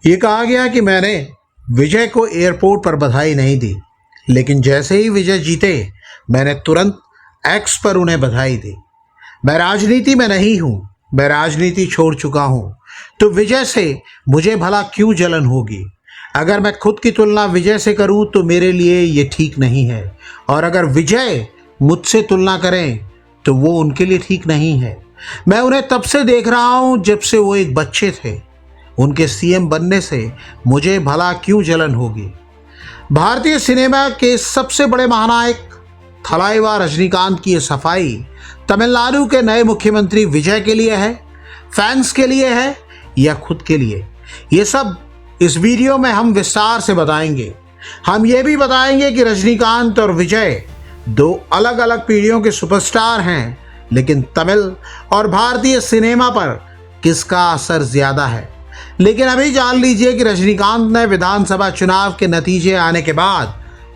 ये कहा गया कि मैंने विजय को एयरपोर्ट पर बधाई नहीं दी, लेकिन जैसे ही विजय जीते मैंने तुरंत एक्स पर उन्हें बधाई दी। मैं राजनीति में नहीं हूँ, मैं राजनीति छोड़ चुका हूँ, तो विजय से मुझे भला क्यों जलन होगी। अगर मैं खुद की तुलना विजय से करूँ तो मेरे लिए ये ठीक नहीं है, और अगर विजय मुझसे तुलना करें तो वो उनके लिए ठीक नहीं है। मैं उन्हें तब से देख रहा हूँ जब से वो एक बच्चे थे। उनके सीएम बनने से मुझे भला क्यों जलन होगी। भारतीय सिनेमा के सबसे बड़े महानायक थलाइवा रजनीकांत की ये सफाई तमिलनाडु के नए मुख्यमंत्री विजय के लिए है, फैंस के लिए है या खुद के लिए, ये सब इस वीडियो में हम विस्तार से बताएंगे। हम ये भी बताएंगे कि रजनीकांत और विजय दो अलग अलग पीढ़ियों के सुपरस्टार हैं, लेकिन तमिल और भारतीय सिनेमा पर किसका असर ज्यादा है। लेकिन अभी जान लीजिए कि रजनीकांत ने विधानसभा चुनाव के नतीजे आने के बाद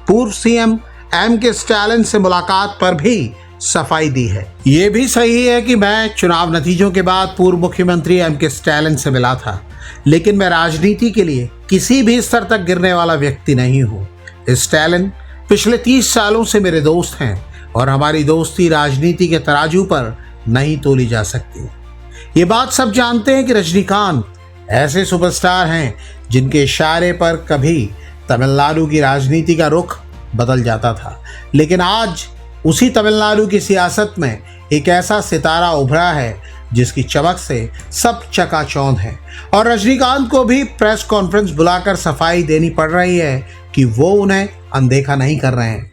पूर्व सीएम एम.के. स्टालिन से मुलाकात पर भी सफाई दी है। ये भी सही है कि मैं चुनाव नतीजों के बाद पूर्व मुख्यमंत्री एम.के. स्टालिन से मिला था, लेकिन मैं राजनीति के लिए किसी भी स्तर तक गिरने वाला व्यक्ति नहीं हूँ। स्टालिन पिछले 30 सालों से मेरे दोस्त हैं और हमारी दोस्ती राजनीति के तराजू पर नहीं तोली जा सकती। ये बात सब जानते हैं कि रजनीकांत ऐसे सुपरस्टार हैं जिनके इशारे पर कभी तमिलनाडु की राजनीति का रुख बदल जाता था, लेकिन आज उसी तमिलनाडु की सियासत में एक ऐसा सितारा उभरा है जिसकी चमक से सब चकाचौंध है। और रजनीकांत को भी प्रेस कॉन्फ्रेंस बुलाकर सफाई देनी पड़ रही है कि वो उन्हें अनदेखा नहीं कर रहे हैं।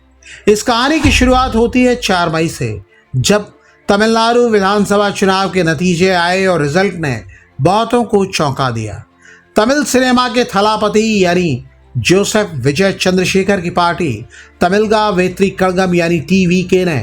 इस कहानी की शुरुआत होती है 4 मई से, जब तमिलनाडु विधानसभा चुनाव के नतीजे आए और रिजल्ट ने बहुतों को चौंका दिया। तमिल सिनेमा के थलापति यानी जोसेफ विजय चंद्रशेखर की पार्टी तमिलगा वेत्री कड़गम यानी टीवीके ने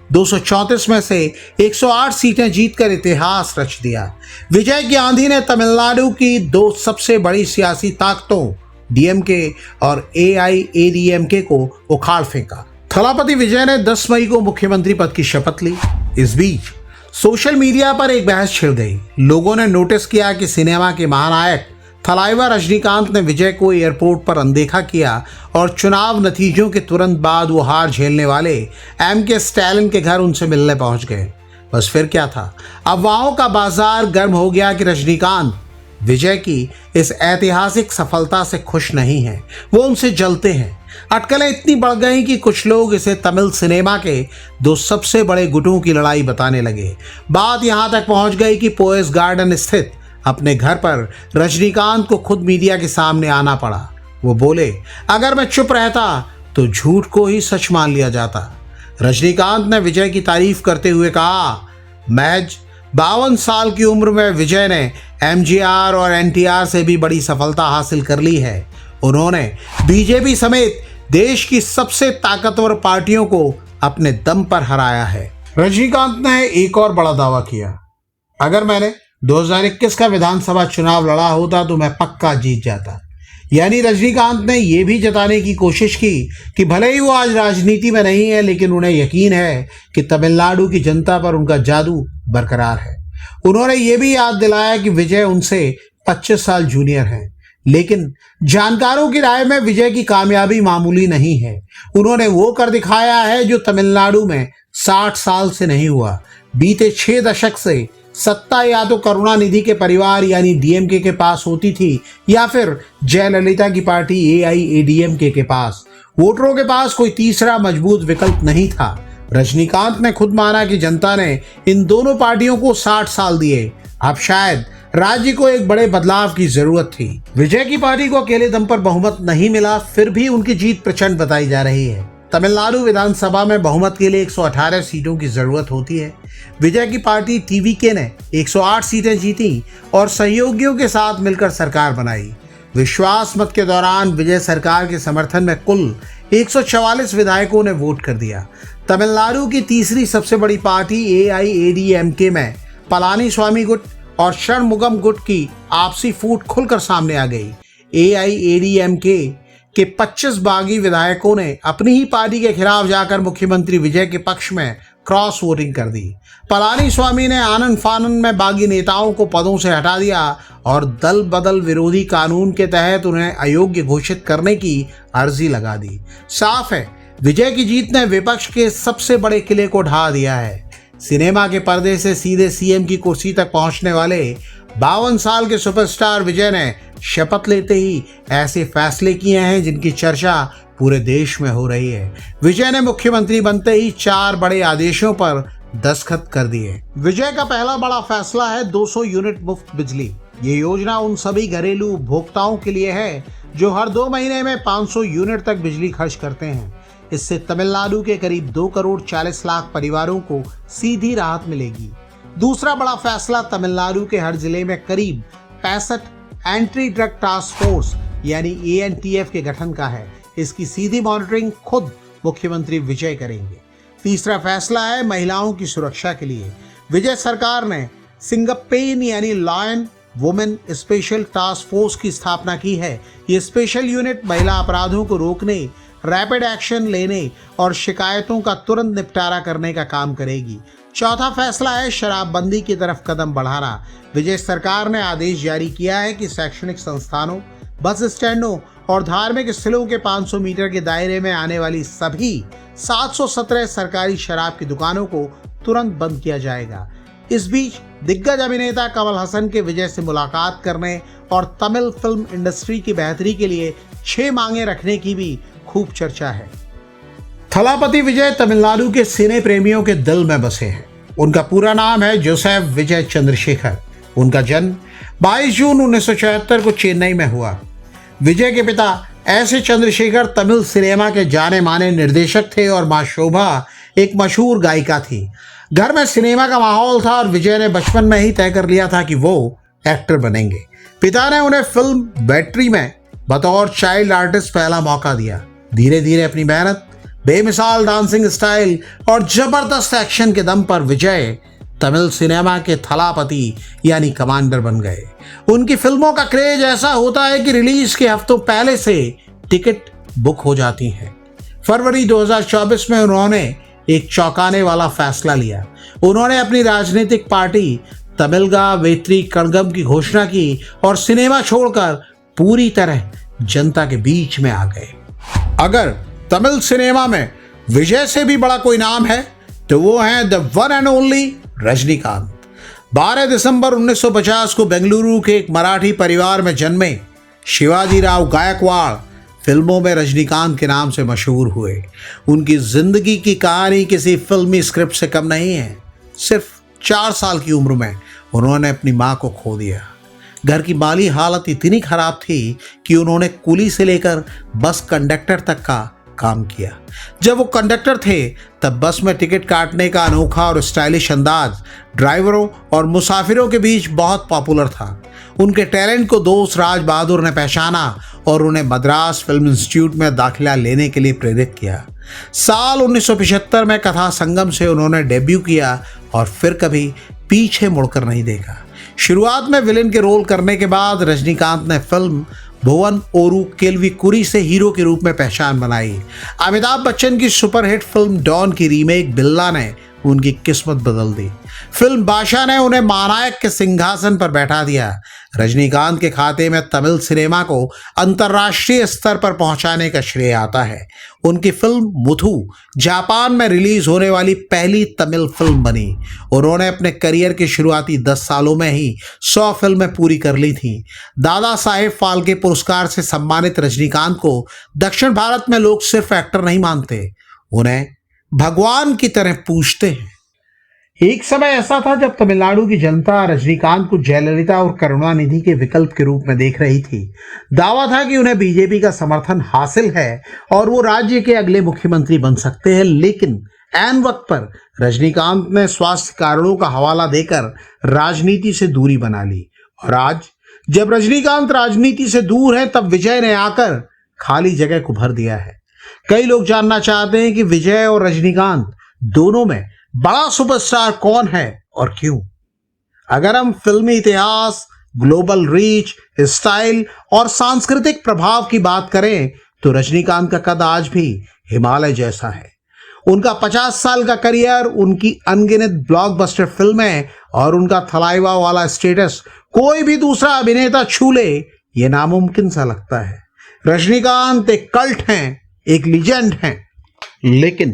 234 में से 108 सीटें जीतकर इतिहास रच दिया। विजय की आंधी ने तमिलनाडु की दो सबसे बड़ी सियासी ताकतों डीएमके और एआईएडीएमके को उखाड़ फेंका। थलापति विजय ने 10 मई को मुख्यमंत्री पद की शपथ ली। इस बीच सोशल मीडिया पर एक बहस छिड़ गई। लोगों ने नोटिस किया कि सिनेमा के महानायक थलाइवा रजनीकांत ने विजय को एयरपोर्ट पर अनदेखा किया और चुनाव नतीजों के तुरंत बाद वो हार झेलने वाले एम.के. स्टालिन के घर उनसे मिलने पहुंच गए। बस फिर क्या था, अफवाहों का बाजार गर्म हो गया कि रजनीकांत विजय की इस ऐतिहासिक सफलता से खुश नहीं है, वो उनसे जलते हैं। अटकलें इतनी बढ़ गई कि कुछ लोग इसे तमिल सिनेमा के दो सबसे बड़े गुटों की लड़ाई बताने लगे। बात यहां तक पहुंच गई कि पोएस गार्डन स्थित अपने घर पर रजनीकांत को खुद मीडिया के सामने आना पड़ा। वो बोले, अगर मैं चुप रहता तो झूठ को ही सच मान लिया जाता। रजनीकांत ने विजय की तारीफ करते हुए कहा, महज 52 साल की उम्र में विजय ने एमजीआर और एनटीआर से भी बड़ी सफलता हासिल कर ली है। उन्होंने बीजेपी समेत देश की सबसे ताकतवर पार्टियों को अपने दम पर हराया है। रजनीकांत ने एक और बड़ा दावा किया, अगर मैंने 2021 का विधानसभा चुनाव लड़ा होता तो मैं पक्का जीत जाता। यानी रजनीकांत ने यह भी जताने की कोशिश की कि भले ही वो आज राजनीति में नहीं है, लेकिन उन्हें यकीन है कि तमिलनाडु की जनता पर उनका जादू बरकरार है। उन्होंने ये भी याद दिलाया कि विजय उनसे 25 साल जूनियर हैं, लेकिन जानकारों की राय में विजय की कामयाबी मामूली नहीं है। उन्होंने वो कर दिखाया है जो तमिलनाडु में 60 साल से नहीं हुआ। बीते 6 दशक से सत्ता या तो करुणानिधि के परिवार यानी डीएमके के पास होती थी या फिर जयललिता की पार्टी एआईएडीएमके के पास। वोटरों के पास कोई तीसरा मजबूत विकल्प नहीं था। रजनीकांत ने खुद माना कि जनता ने इन दोनों पार्टियों को 60 साल दिए। अब शायद राज्य को एक बड़े बदलाव की जरूरत थी। विजय की पार्टी को अकेले दम पर बहुमत नहीं मिला, फिर भी उनकी जीत प्रचंड बताई जा रही है। तमिलनाडु विधानसभा में बहुमत के लिए 118 सीटों की जरूरत होती है। विजय की पार्टी टीवीके ने 108 सीटें जीती और सहयोगियों के साथ मिलकर सरकार बनाई। विश्वास मत के दौरान विजय सरकार के समर्थन में कुल 144 विधायकों ने वोट कर दिया। तमिलनाडु की तीसरी सबसे बड़ी पार्टी एआईएडीएमके में पलानीस्वामी गुट और षणमुगम गुट की आपसी फूट खुलकर सामने आ गई। एआईएडीएमके के 25 बागी विधायकों ने अपनी ही पार्टी के खिलाफ जाकर मुख्यमंत्री विजय के पक्ष में क्रॉस वोटिंग कर दी। पलानीस्वामी ने आनन फानन में बागी नेताओं को पदों से हटा दिया और दल बदल विरोधी कानून के तहत उन्हें अयोग्य घोषित करने की अर्जी लगा दी। साफ है, विजय की जीत ने विपक्ष के सबसे बड़े किले को ढा दिया है। सिनेमा के पर्दे से सीधे सीएम की कुर्सी तक पहुंचने वाले 52 साल के सुपरस्टार विजय ने शपथ लेते ही ऐसे फैसले किए हैं जिनकी चर्चा पूरे देश में हो रही है। विजय ने मुख्यमंत्री बनते ही 4 बड़े आदेशों पर दस्तखत कर दिए। विजय का पहला बड़ा फैसला है 200 यूनिट मुफ्त बिजली। ये योजना उन सभी घरेलू उपभोक्ताओं के लिए है जो हर 2 महीने में 500 यूनिट तक बिजली खर्च करते हैं। इससे तमिलनाडु के करीब 2 करोड़ 40 लाख परिवारों को सीधी राहत मिलेगी। दूसरा बड़ा फैसला तमिलनाडु के हर जिले में करीब 65 एंटी ड्रग टास्क फोर्स यानी ANTF के गठन का है। इसकी सीधी मॉनिटरिंग खुद मुख्यमंत्री विजय करेंगे। तीसरा फैसला है महिलाओं की सुरक्षा के लिए। विजय सरकार ने सिंगपेन यानी lion women special task force की स्थापना की है। ये स्पेशल यूनिट महिला अपराधों को रोकने, रैपिड एक्शन लेने और शिकायतों का तुरंत निपटारा करने का काम करेगी। चौथा फैसला है शराबबंदी की तरफ कदम बढ़ाना। विजय सरकार ने आदेश जारी किया है कि शैक्षणिक संस्थानों, बस स्टैंडों और धार्मिक स्थलों के 500 मीटर के दायरे में आने वाली सभी 717 सरकारी शराब की दुकानों को तुरंत बंद किया जाएगा। इस बीच दिग्गज अभिनेता कमल हसन के विजय से मुलाकात करने और तमिल फिल्म इंडस्ट्री की बेहतरी के लिए 6 मांगे रखने की भी खूब चर्चा है। थलापति विजय तमिलनाडु के सिने प्रेमियों के दिल में बसे हैं। उनका पूरा नाम है जोसेफ विजय चंद्रशेखर। उनका जन्म 22 जून 1974 को चेन्नई में हुआ। विजय के पिता ऐसे चंद्रशेखर तमिल सिनेमा के जाने माने निर्देशक थे और मां शोभा एक मशहूर गायिका थी। घर में सिनेमा का माहौल था और विजय ने बचपन में ही तय कर लिया था कि वो एक्टर बनेंगे। पिता ने उन्हें फिल्म बैटरी में बतौर चाइल्ड आर्टिस्ट पहला मौका दिया। धीरे धीरे अपनी मेहनत, बेमिसाल डांसिंग स्टाइल और जबरदस्त एक्शन के दम पर विजय तमिल सिनेमा के थलापति यानी कमांडर बन गए। उनकी फिल्मों का क्रेज ऐसा होता है कि रिलीज के हफ्तों पहले से टिकट बुक हो जाती हैं। फरवरी 2024 में उन्होंने एक चौंकाने वाला फैसला लिया। उन्होंने अपनी राजनीतिक पार्टी तमिलगा वेत्री कड़गम की घोषणा की और सिनेमा छोड़कर पूरी तरह जनता के बीच में आ गए। अगर तमिल सिनेमा में विजय से भी बड़ा कोई नाम है तो वो है the one and only Rajinikanth. 12 दिसंबर 1950 को बेंगलुरु के एक मराठी परिवार में जन्मे शिवाजी राव गायकवाड़ फिल्मों में रजनीकांत के नाम से मशहूर हुए। उनकी जिंदगी की कहानी किसी फिल्मी स्क्रिप्ट से कम नहीं है। सिर्फ 4 साल की उम्र में उन्होंने अपनी मां को खो दिया। घर की माली हालत इतनी खराब थी कि उन्होंने कुली से लेकर बस कंडक्टर तक का काम किया। जब वो कंडक्टर थे तब बस में टिकट काटने का अनोखा और स्टाइलिश अंदाज ड्राइवरों और मुसाफिरों के बीच बहुत पॉपुलर था। उनके टैलेंट को दोस्त राज बहादुर ने पहचाना और उन्हें मद्रास फिल्म इंस्टीट्यूट में दाखिला लेने के लिए प्रेरित किया। साल 1975 में कथा संगम से उन्होंने डेब्यू किया और फिर कभी पीछे मुड़कर नहीं देखा। शुरुआत में विलेन के रोल करने के बाद रजनीकांत ने फिल्म भुवन ओरू केल्विकुरी से हीरो के रूप में पहचान बनाई। अमिताभ बच्चन की सुपरहिट फिल्म डॉन की रीमेक बिल्ला ने उनकी किस्मत बदल दी। फिल्म बादशाह ने उन्हें महानायक के सिंहासन पर बैठा दिया। रजनीकांत के खाते में तमिल सिनेमा को अंतर्राष्ट्रीय स्तर पर पहुंचाने का श्रेय आता है। उनकी फिल्म मुथु जापान में रिलीज होने वाली पहली तमिल फिल्म बनी। उन्होंने अपने करियर के शुरुआती 10 सालों में ही 100 फिल्में पूरी कर ली थी। दादा साहेब फाल्के पुरस्कार से सम्मानित रजनीकांत को दक्षिण भारत में लोग सिर्फ एक्टर नहीं मानते, उन्हें भगवान की तरह पूजते हैं। एक समय ऐसा था जब तमिलनाडु की जनता रजनीकांत को जयललिता और करुणानिधि के विकल्प के रूप में देख रही थी। दावा था कि उन्हें बीजेपी का समर्थन हासिल है और वो राज्य के अगले मुख्यमंत्री बन सकते हैं। लेकिन ऐन वक्त पर रजनीकांत ने स्वास्थ्य कारणों का हवाला देकर राजनीति से दूरी बना ली और आज जब रजनीकांत राजनीति से दूर है तब विजय ने आकर खाली जगह को भर दिया है। कई लोग जानना चाहते हैं कि विजय और रजनीकांत दोनों में बड़ा सुपरस्टार कौन है और क्यों। अगर हम फिल्मी इतिहास, ग्लोबल रीच, स्टाइल और सांस्कृतिक प्रभाव की बात करें तो रजनीकांत का कद आज भी हिमालय जैसा है। उनका 50 साल का करियर, उनकी अनगिनत ब्लॉकबस्टर फिल्में और उनका थलाइवा वाला स्टेटस कोई भी दूसरा अभिनेता छू ले ये नामुमकिन सा लगता है। रजनीकांत एक कल्ट हैं, एक लीजेंड हैं, लेकिन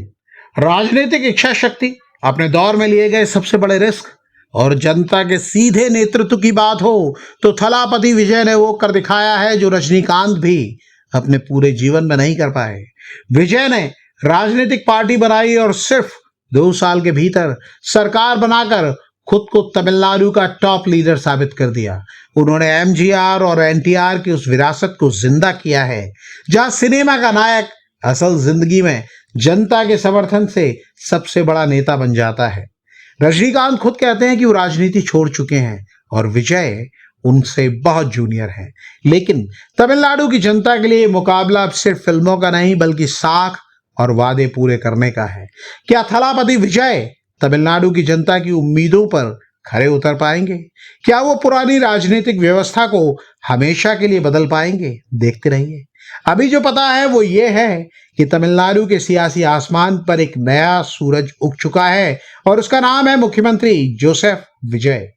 राजनीतिक इच्छा शक्ति, अपने दौर में लिए गए सबसे बड़े रिस्क और जनता के सीधे नेतृत्व की बात हो तो थलापति विजय ने वो कर दिखाया है जो रजनीकांत भी अपने पूरे जीवन में नहीं कर पाए। विजय ने राजनीतिक पार्टी बनाई और सिर्फ 2 साल के भीतर सरकार बनाकर खुद को तमिलनाडु का टॉप लीडर साबित कर दिया। उन्होंने एमजीआर और एनटीआर की उस विरासत को जिंदा किया है जहां सिनेमा का नायक असल जिंदगी में जनता के समर्थन से सबसे बड़ा नेता बन जाता है। रजनीकांत खुद कहते हैं कि वो राजनीति छोड़ चुके हैं और विजय उनसे बहुत जूनियर हैं, लेकिन तमिलनाडु की जनता के लिए मुकाबला अब सिर्फ फिल्मों का नहीं बल्कि साख और वादे पूरे करने का है। क्या थलापति विजय तमिलनाडु की जनता की उम्मीदों पर खरे उतर पाएंगे? क्या वो पुरानी राजनीतिक व्यवस्था को हमेशा के लिए बदल पाएंगे? देखते रहिए। अभी जो पता है वो ये है कि तमिलनाडु के सियासी आसमान पर एक नया सूरज उग चुका है और उसका नाम है मुख्यमंत्री जोसेफ विजय।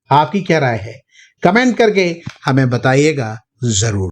आपकी क्या राय है? कमेंट करके हमें बताइएगा जरूर।